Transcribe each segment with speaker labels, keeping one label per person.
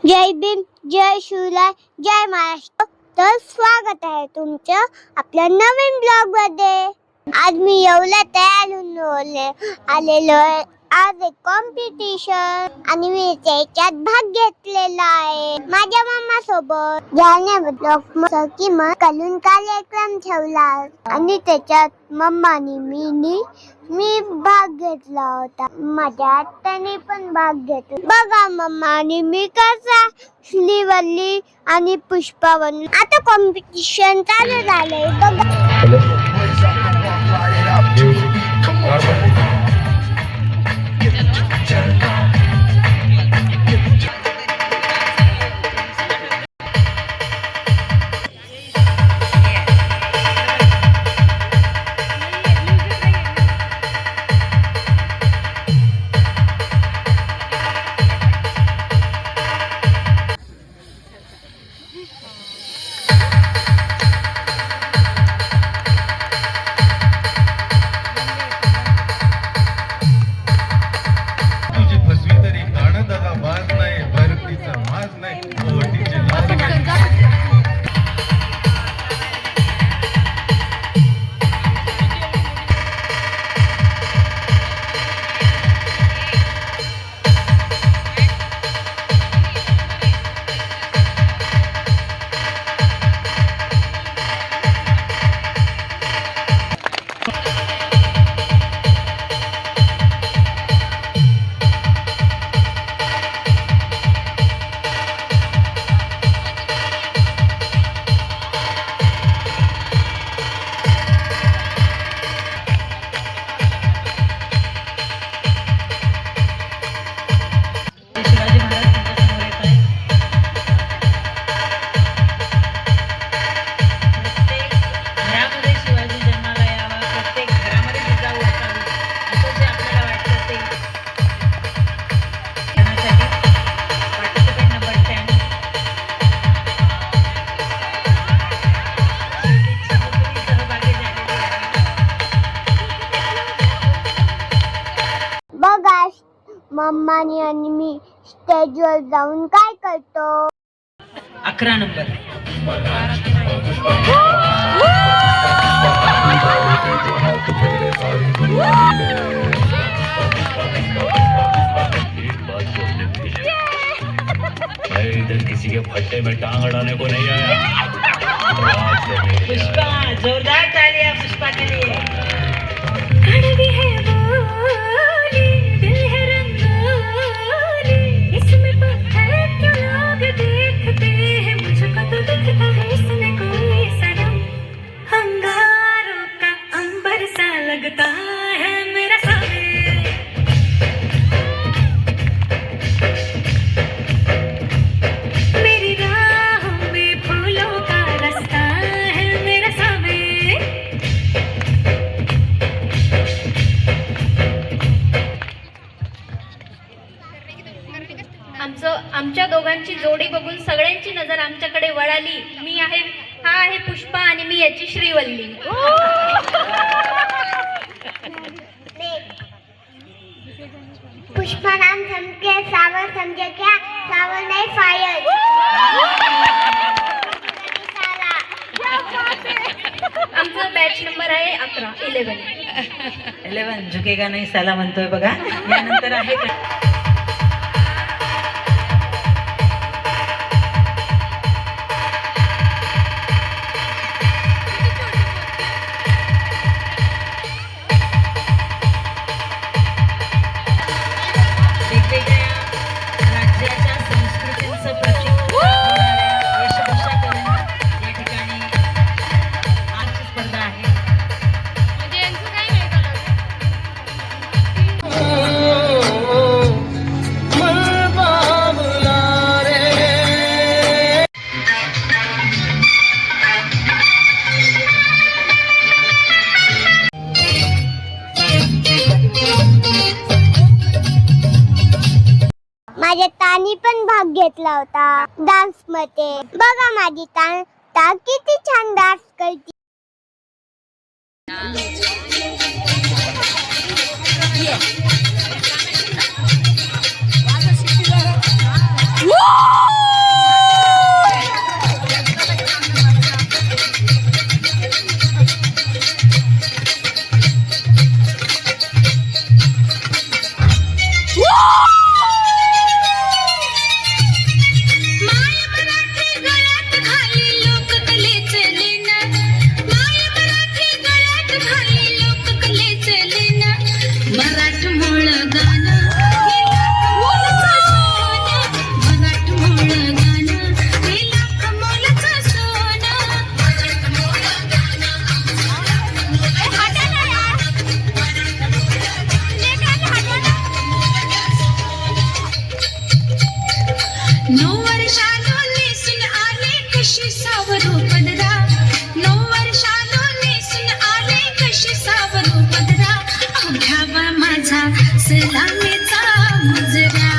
Speaker 1: जय भीम, जय शिवराय, जय महाराष्ट्र. तर स्वागत आहे तुमचं आपल्या नवीन ब्लॉग मध्ये. आज मी एवढा तयार होऊन आलेलो आहे. आज एक कॉम्पिटिशन आणि मी त्याच्यात भाग घेतलेला आहे माझ्या मामा सोबत. ज्याने ब्लॉग किंमत कलून कार्यक्रम ठेवला आणि त्याच्यात मम्मानी मी भाग घेतला होता. माझ्या आत्याने पण भाग घेतला. बघा मम्मा आणि मी कसा श्रीवल्ली आणि पुष्पावन. आता कॉम्पिटिशन चालू झालंय बघा. मम्मानी आणि मी स्टेजवर जाऊन काय करतो.
Speaker 2: 11 नंबर.
Speaker 3: इधर किसी के फट्टे में टांग अड़ाने को नहीं आया.
Speaker 2: पुष्पा, जोरदार तालियां पुष्पा के लिए.
Speaker 4: आमच्या दोघांची जोडी बघून सगळ्यांची नजर आमच्याकडे वळाली. हा आहे पुष्पा आणि मी याची श्रीवल्ली.
Speaker 1: पुष्पा नाम समझे सावर समझे क्या, सावर नहीं फायर.
Speaker 4: आमचा बॅच नंबर आहे
Speaker 2: 11 झुकेगा नाही साला म्हणतोय बघा. यानंतर आहे
Speaker 1: माझ्या तानी पण भाग घेतला होता डान्स मध्ये. बघा माझी तान किती छान डान्स करते. Woo!
Speaker 5: 9 वर्षालो नेसून आले कशी सावरू पदरा 9 वर्षालो नेसून आले कशी सावरू पदरा घ्यावा माझा सलामीचा मुजरा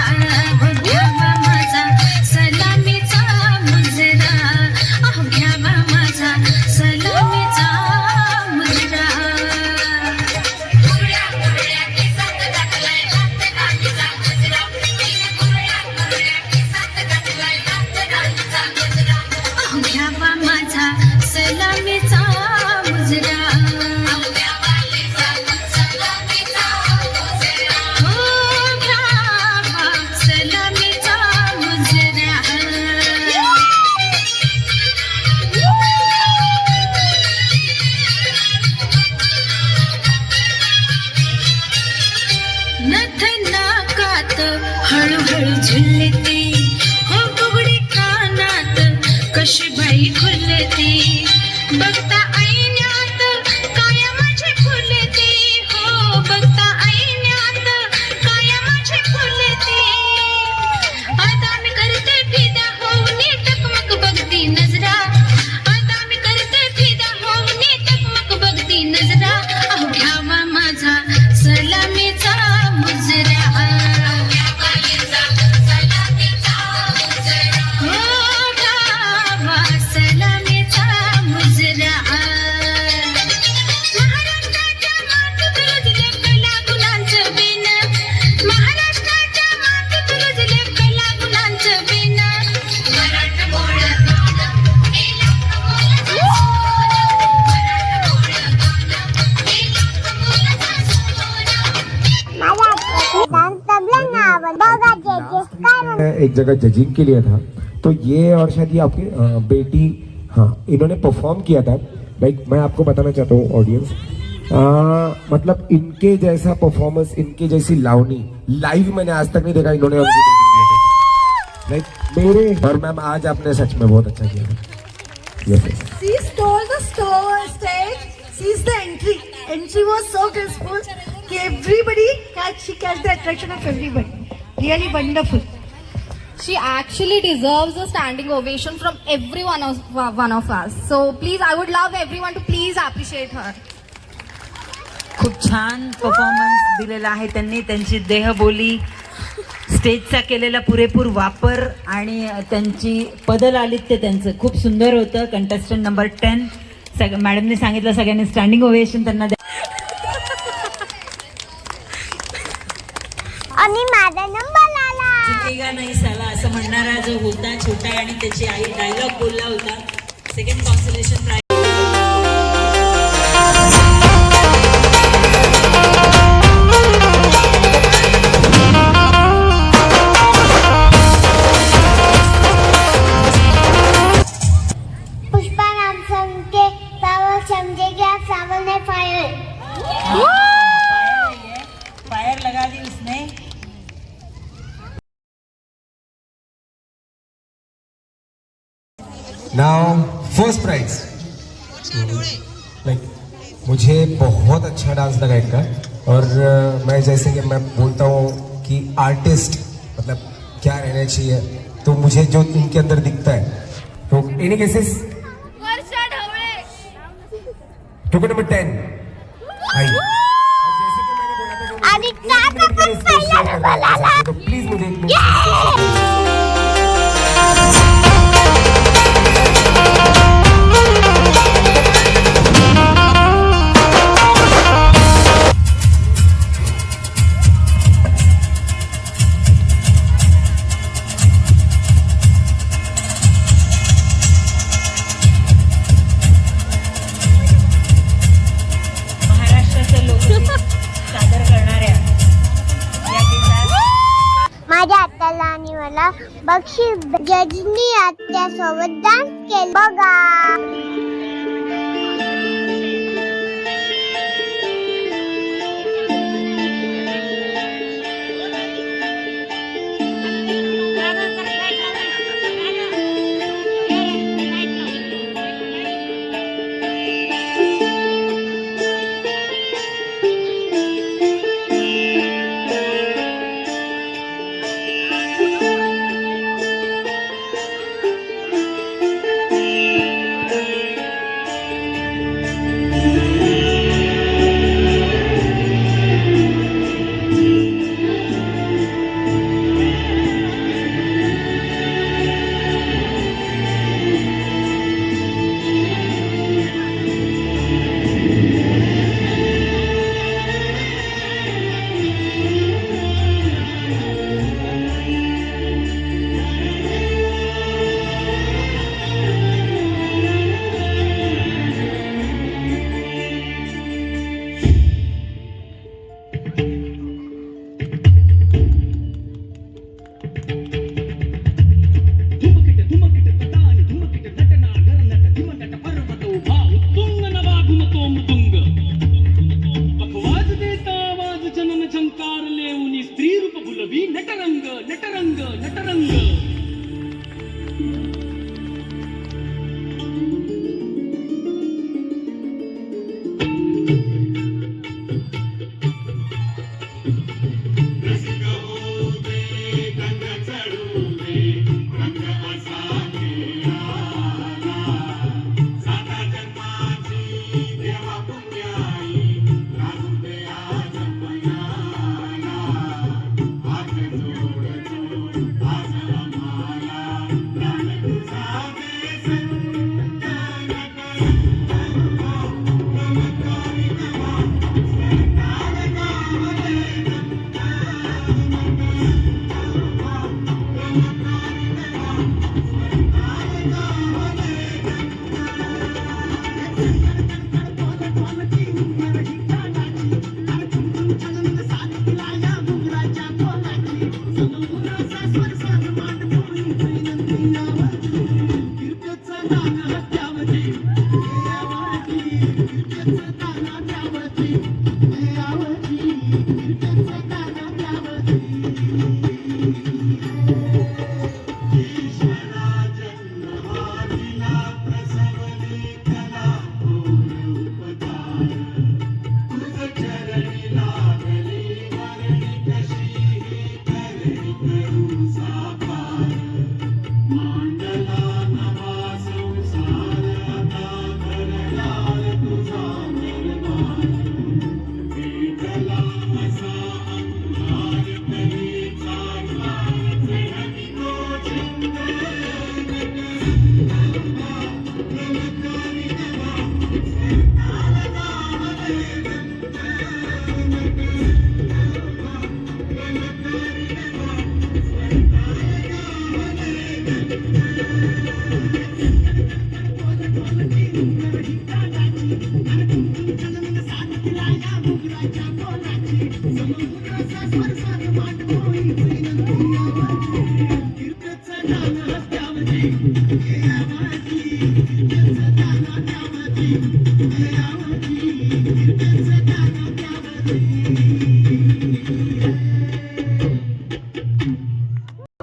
Speaker 5: घ्यावा माझा सलामीचा मुजरा घ्यावा माझा सलामीचा मुजरा घ्यावा माझा सलामीचा मुजरा हो घ्यावा सलामीचा मुजरा नथ नाकात हळूहळू झुलते हो बुगडी कानात कशी बाई खुलते बघता ऐन्यात काय माझे फुलते हो बघता ऐन्यात काय माझे फुलते आता मी करते फिदा होऊन टकमक बघती नजरा आता मी करते फिदा होऊन टकमक बघती नजरा घ्यावा माझा सलामीचा मुजरा हो घ्यावा सलामीचा मुजरा महाराष्ट्राच्या मातीत रुजले कला गुणांचं बेन महाराष्ट्राच्या मातीत रुजले कला गुणांचं बेन
Speaker 6: एक जगह जजिंग के लिए था तो ये और शायद ये आपकी बेटी हाँ इन्होंने परफॉर्म किया था भाई मैं आपको बताना चाहता हूँ ऑडियंस मतलब इनके जैसा परफॉर्मेंस इनके जैसी लावनी लाइव मैंने आज तक नहीं देखा इन्होंने उनकी बेटी किया था लाइक मेरे और मैम आज आपने सच में बहुत अच्छा किया था yes
Speaker 7: She stole the stage. Sees the entry. Entry was so graceful. Everybody she catch the attraction of everybody. Really wonderful.
Speaker 8: She actually deserves a standing ovation from every one of us. So please, I would love everyone to please appreciate her.
Speaker 2: खूप छान performance दिलेला आहे त्यांनी त्यांची देहबोली स्टेजचा केलेला पुरेपूर वापर आणि त्यांची पदलालित्य त्यांचं खूप सुंदर होतं. कंटेस्टंट नंबर 10 मॅडमने सांगितलं सगळ्यांनी स्टँडिंग ओवेशन त्यांना द्या.
Speaker 1: आणि माझा नंबर आला
Speaker 2: झुकेगा नाही साला असं म्हणणारा जो होता छोटा आणि त्याची आई डायलॉग बोलला होता. सेकंड कॉन्सोलेशन प्राइज
Speaker 1: पुष्पा नाम सुन के सावल समझे क्या सावल ने फायर
Speaker 2: फायर लगा दी उसने.
Speaker 6: नाउ फर्स्ट प्राइज लाइक मुझे बहुत अच्छा डांस लगा इनका और मैं जैसे कि मैं बोलता हूँ कि आर्टिस्ट मतलब क्या रहना चाहिए तो मुझे जो इनके अंदर दिखता है तो एनी केसेस टुकड़ा नंबर 10 आई और जैसे कि मैंने बोला था कि
Speaker 1: आणि काका पण पहिला नंबर आला
Speaker 6: तो प्लीज मुझे एक मिनट
Speaker 2: महाराष्ट्राचं लोकगीत सादर करणाऱ्या या गीतात
Speaker 1: माझ्या आत्याला आणि मला बक्षीस जजनी आत्यासोबत डान्स केला बघा.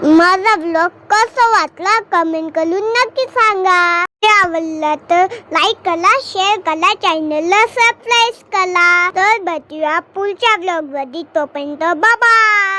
Speaker 1: माझा ब्लॉग कसा वाटला कमेंट करून नक्की सांगा. आवडला तर लाईक करा, शेअर करा, चॅनलला सबस्क्राईब करा. तर भेटूया पुढच्या ब्लॉग मध्ये. तोपर्यंत बाय.